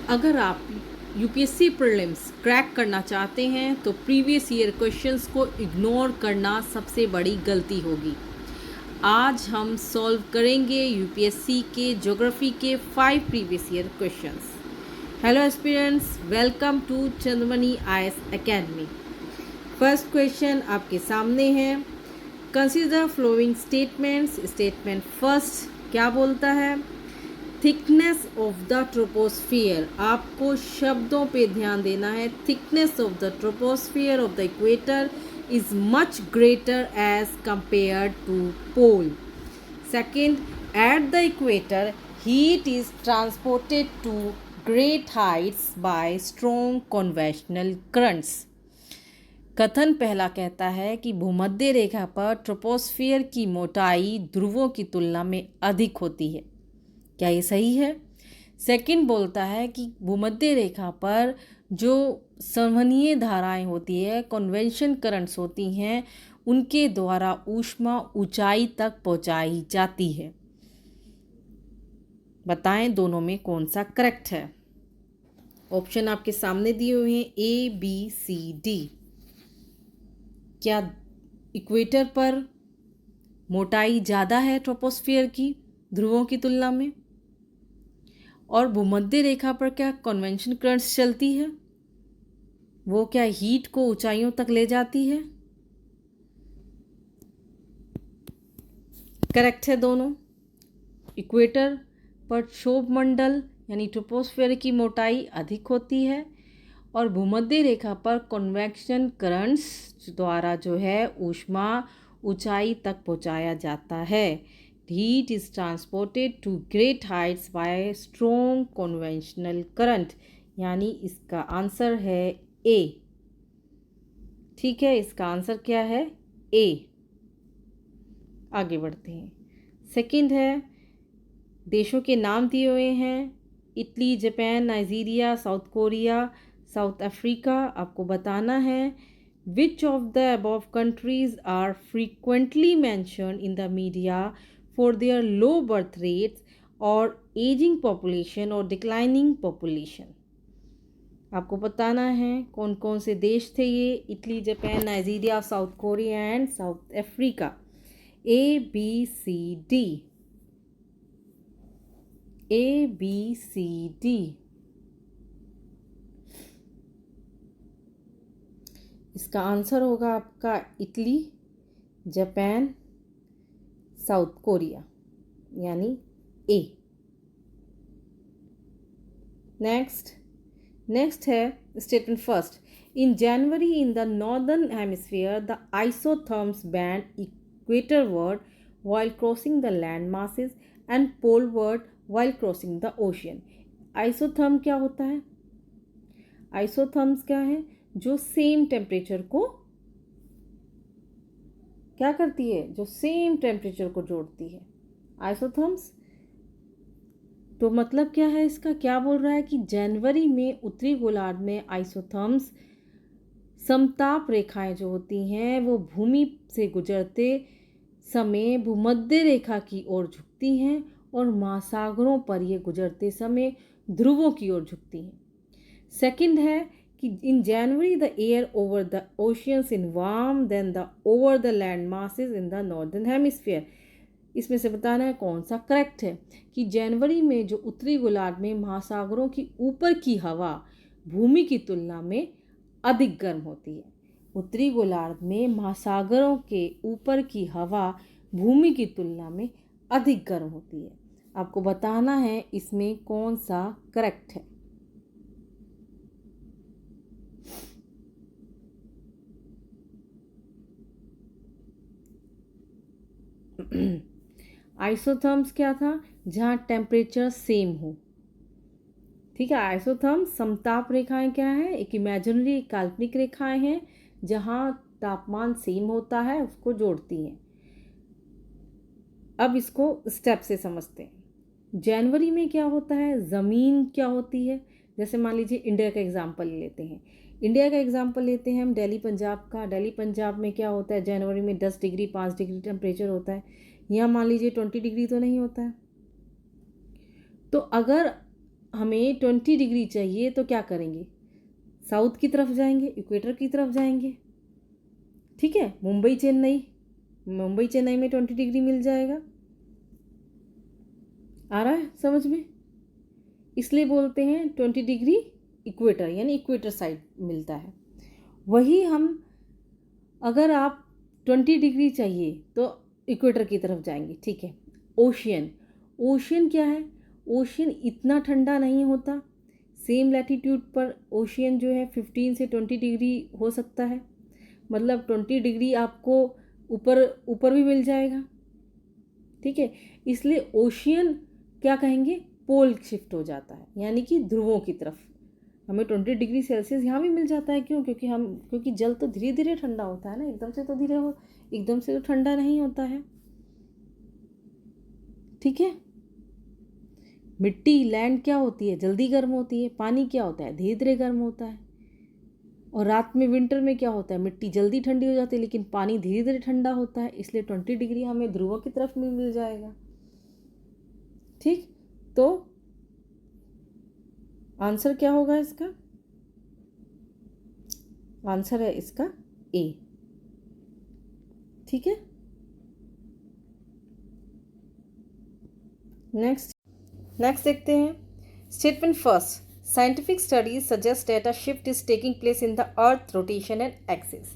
अगर आप UPSC prelims crack करना चाहते हैं तो प्रीवियस ईयर क्वेश्चंस को इग्नोर करना सबसे बड़ी गलती होगी। आज हम सॉल्व करेंगे यूपीएससी के ज्योग्राफी के 5 previous year questions. Hello aspirants, welcome to Chandramani IAS academy. First question आपके सामने है। Consider flowing statements. Statement first क्या बोलता है? Thickness of the troposphere. आपको शब्दों पे ध्यान देना है। Thickness of the troposphere of the equator is much greater as compare to pole. Second, at the equator heat is transported to great heights by strong convectional currents. कथन पहला कहता है कि भूमध्य रेखा पर ट्रोपोस्फियर की मोटाई ध्रुवों की तुलना में अधिक होती है। क्या ये सही है? सेकंड बोलता है कि भूमध्य रेखा पर जो संवहनीय धाराएं होती है, कन्वेक्शन करंट्स होती हैं, उनके द्वारा ऊष्मा ऊंचाई तक पहुंचाई जाती है। बताएं दोनों में कौन सा करेक्ट है। ऑप्शन आपके सामने दिए हुए हैं ए, बी, सी, डी। क्या इक्वेटर पर मोटाई ज़्यादा है ट्रोपोस्फियर की ध्रुवों की तुलना में? और भूमध्य रेखा पर क्या कन्वेक्शन करंट्स चलती है? वो क्या हीट को ऊंचाइयों तक ले जाती है? करेक्ट है दोनों। इक्वेटर पर क्षोभ मंडल यानी ट्रोपोस्फियर की मोटाई अधिक होती है और भूमध्य रेखा पर कन्वेक्शन करंट्स द्वारा जो है ऊष्मा ऊंचाई तक पहुंचाया जाता है। Heat is transported to great heights by strong convectional current, यानी इसका आंसर है ए। ठीक है, इसका आंसर क्या है? ए। आगे बढ़ते हैं। सेकंड है, देशों के नाम दिए हुए हैं। Italy, Japan, Nigeria, South Korea, south Africa. आपको बताना है which of the above countries are frequently mentioned in the media for their low birth rates or aging population or declining population। आपको बताना है कौन कौन से देश थे ये। Italy, Japan, Nigeria, South Korea and South Africa. A, B, C, D. A, B, C, D. इसका आंसर होगा आपका इटली, जापान, साउथ कोरिया, यानी ए। नेक्स्ट है statement first. In January in the northern hemisphere the isotherms bend equatorward while crossing the land masses and poleward while crossing the ocean। Isotherm क्या होता है? Isotherms क्या है? जो same temperature को क्या करती है? जो सेम टेम्परेचर को जोड़ती है, आइसोथर्म्स। तो मतलब क्या है इसका? क्या बोल रहा है कि जनवरी में उत्तरी गोलार्ध में आइसोथर्म्स समताप रेखाएं जो होती हैं वो भूमि से गुजरते समय भूमध्य रेखा की ओर झुकती हैं और महासागरों पर ये गुजरते समय ध्रुवों की ओर झुकती हैं। सेकंड है कि in January the air over the oceans in warm than the over the land masses in the northern hemisphere. इसमें से बताना है कौन सा करेक्ट है कि जनवरी में जो उत्तरी गोलार्ध में महासागरों की ऊपर की हवा भूमि की तुलना में अधिक गर्म होती है। उत्तरी गोलार्ध में महासागरों के ऊपर की हवा भूमि की तुलना में अधिक गर्म होती है। आपको बताना है इसमें कौन सा करेक्ट है। आइसोथर्म्स क्या था? जहाँ टेम्परेचर सेम हो। ठीक है, आइसोथर्म्स समताप रेखाएं क्या है? एक इमेजिनरी, काल्पनिक रेखाएं हैं जहाँ तापमान सेम होता है, उसको जोड़ती हैं। अब इसको स्टेप से समझते हैं। जनवरी में क्या होता है? ज़मीन क्या होती है? जैसे मान लीजिए इंडिया का एग्जाम्पल लेते हैं। इंडिया का एग्जाम्पल लेते हैं हम दिल्ली पंजाब का। दिल्ली पंजाब में क्या होता है? जनवरी में 10 डिग्री 5 डिग्री टेम्परेचर होता है। यहाँ मान लीजिए 20 डिग्री तो नहीं होता है। तो अगर हमें 20 डिग्री चाहिए तो क्या करेंगे, साउथ की तरफ जाएंगे, इक्वेटर की तरफ जाएंगे। ठीक है, मुंबई चेन्नई में 20 डिग्री मिल जाएगा। आ रहा है समझ में? इसलिए बोलते हैं 20 डिग्री इक्वेटर, यानी इक्वेटर साइड मिलता है। वही हम, अगर आप 20 डिग्री चाहिए तो इक्वेटर की तरफ जाएंगे। ठीक है, ओशियन क्या है? ओशियन इतना ठंडा नहीं होता। सेम लैटिट्यूड पर ओशियन जो है 15 से 20 डिग्री हो सकता है, मतलब 20 डिग्री आपको ऊपर ऊपर भी मिल जाएगा। ठीक है, इसलिए ओशियन क्या कहेंगे, पोल शिफ्ट हो जाता है, यानी कि ध्रुवों की तरफ। हमें 20 डिग्री सेल्सियस यहाँ भी मिल जाता है। क्यों? क्योंकि जल तो धीरे धीरे ठंडा होता है ना, एकदम से तो ठंडा नहीं होता है। ठीक है, मिट्टी लैंड क्या होती है, जल्दी गर्म होती है। पानी क्या होता है, धीरे धीरे गर्म होता है। और रात में विंटर में क्या होता है, मिट्टी जल्दी ठंडी हो जाती है लेकिन पानी धीरे धीरे ठंडा होता है। इसलिए 20 डिग्री हमें ध्रुवों की तरफ में मिल जाएगा। ठीक, तो आंसर क्या होगा इसका? आंसर है इसका ए। ठीक है, नेक्स्ट देखते हैं। Statement first, scientific studies suggest that a shift is taking place in the earth rotation and axis.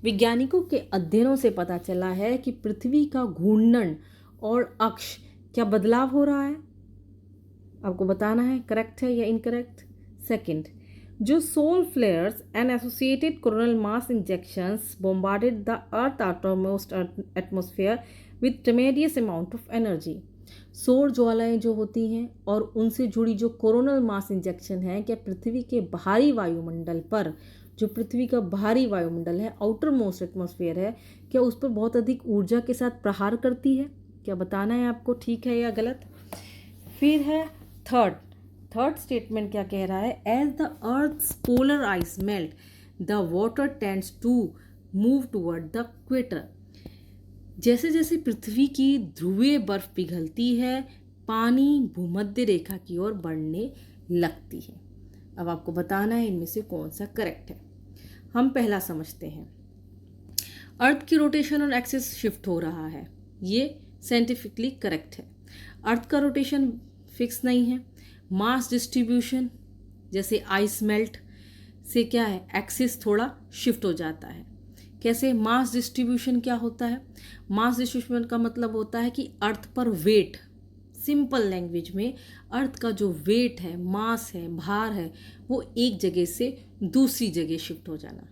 वैज्ञानिकों के अध्ययनों से पता चला है कि पृथ्वी का घूर्णन और अक्ष क्या बदलाव हो रहा है। आपको बताना है करेक्ट है या इनकरेक्ट। सेकंड, जो solar flares and associated coronal mass injections bombarded the earth outermost atmosphere with tremendous amount of energy. सौर ज्वालाएं जो होती हैं और उनसे जुड़ी जो कोरोनल मास इंजेक्शन है, क्या पृथ्वी के बाहरी वायुमंडल पर, जो पृथ्वी का बाहरी वायुमंडल है, आउटर मोस्ट एटमॉस्फेयर है, क्या उस पर बहुत अधिक ऊर्जा के साथ प्रहार करती है? क्या बताना है आपको, ठीक है या गलत। फिर है थर्ड स्टेटमेंट क्या कह रहा है, as the earth's polar ice melt the water tends to move toward the equator. जैसे जैसे पृथ्वी की ध्रुवीय बर्फ पिघलती है, पानी भूमध्य रेखा की ओर बढ़ने लगती है। अब आपको बताना है इनमें से कौन सा करेक्ट है। हम पहला समझते हैं, अर्थ की रोटेशन और एक्सिस शिफ्ट हो रहा है, ये साइंटिफिकली करेक्ट है। अर्थ का रोटेशन फिक्स नहीं है। मास डिस्ट्रीब्यूशन जैसे आइस मेल्ट से क्या है, एक्सिस थोड़ा शिफ्ट हो जाता है। कैसे? मास डिस्ट्रीब्यूशन क्या होता है, मास डिस्ट्रीब्यूशन का मतलब होता है कि अर्थ पर वेट, सिंपल लैंग्वेज में अर्थ का जो वेट है, मास है, भार है, वो एक जगह से दूसरी जगह शिफ्ट हो जाना।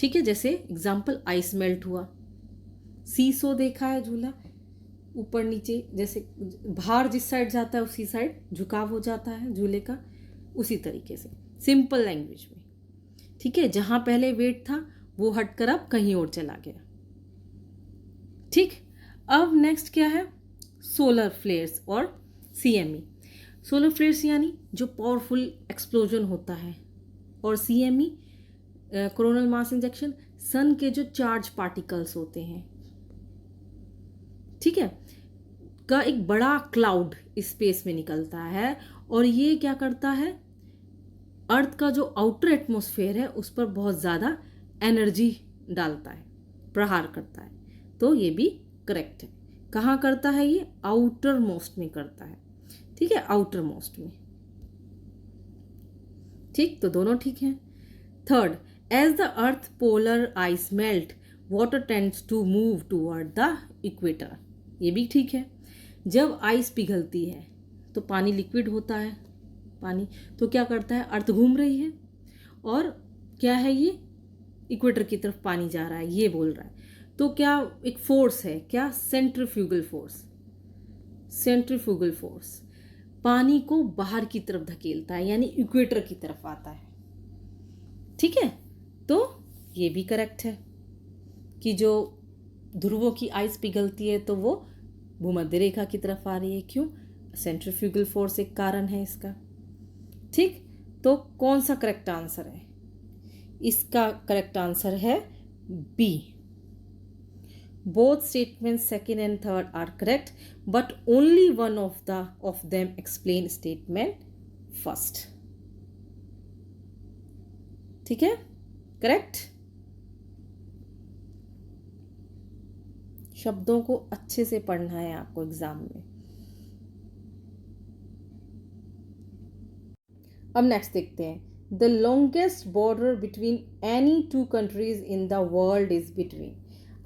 ठीक है, जैसे एग्जाम्पल आइस मेल्ट हुआ, सीसो देखा है, झूला ऊपर नीचे, जैसे भार जिस साइड जाता है उसी साइड झुकाव हो जाता है झूले का, उसी तरीके से सिंपल लैंग्वेज में। ठीक है, जहां पहले वेट था वो हटकर अब कहीं और चला गया। ठीक, अब नेक्स्ट क्या है, सोलर फ्लेयर्स और CME। सोलर फ्लेयर्स यानी जो पावरफुल एक्सप्लोजन होता है, और CME कोरोनल मास इंजेक्शन, सन के जो चार्ज पार्टिकल्स होते हैं, ठीक है, का एक बड़ा क्लाउड स्पेस में निकलता है, और ये क्या करता है, अर्थ का जो आउटर एटमॉस्फेयर है उस पर बहुत ज़्यादा एनर्जी डालता है, प्रहार करता है। तो ये भी करेक्ट है। कहाँ करता है ये? आउटर मोस्ट में करता है। ठीक है, आउटर मोस्ट में। ठीक, तो दोनों ठीक हैं। Third, as the earth polar ice melt water tends to move toward the equator. ये भी ठीक है। जब आइस पिघलती है तो पानी लिक्विड होता है, पानी तो क्या करता है, अर्थ घूम रही है, और क्या है ये, इक्वेटर की तरफ पानी जा रहा है, ये बोल रहा है। तो क्या एक फोर्स है, क्या, सेंट्रीफ्यूगल फोर्स पानी को बाहर की तरफ धकेलता है, यानी इक्वेटर की तरफ आता है। ठीक है, तो ये भी करेक्ट है कि जो ध्रुवों की आइस पिघलती है तो वो भूमध्य रेखा की तरफ आ रही है। क्यों? सेंट्रीफ्यूगल फोर्स एक कारण है इसका। ठीक, तो कौन सा करेक्ट आंसर है? इसका करेक्ट आंसर है B, Both statements second and third are correct, but only one of them explain statement first. ठीक है, करेक्ट। शब्दों को अच्छे से पढ़ना है आपको एग्जाम में। अब नेक्स्ट देखते हैं, the longest border between any two countries in the world is between.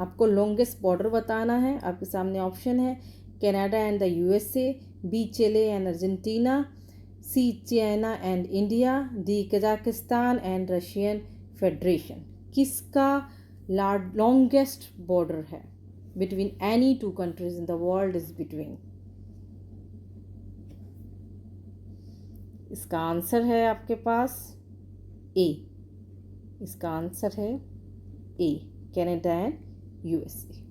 आपको लॉन्गेस्ट बॉर्डर बताना है। आपके सामने ऑप्शन है Canada and the USA, B Chile and Argentina, C China and India, D Kazakhstan and Russian Federation. किसका longest border है between any two countries in the world is between? इसका answer है आपके पास ए। इसका आंसर है ए, Canada and USA.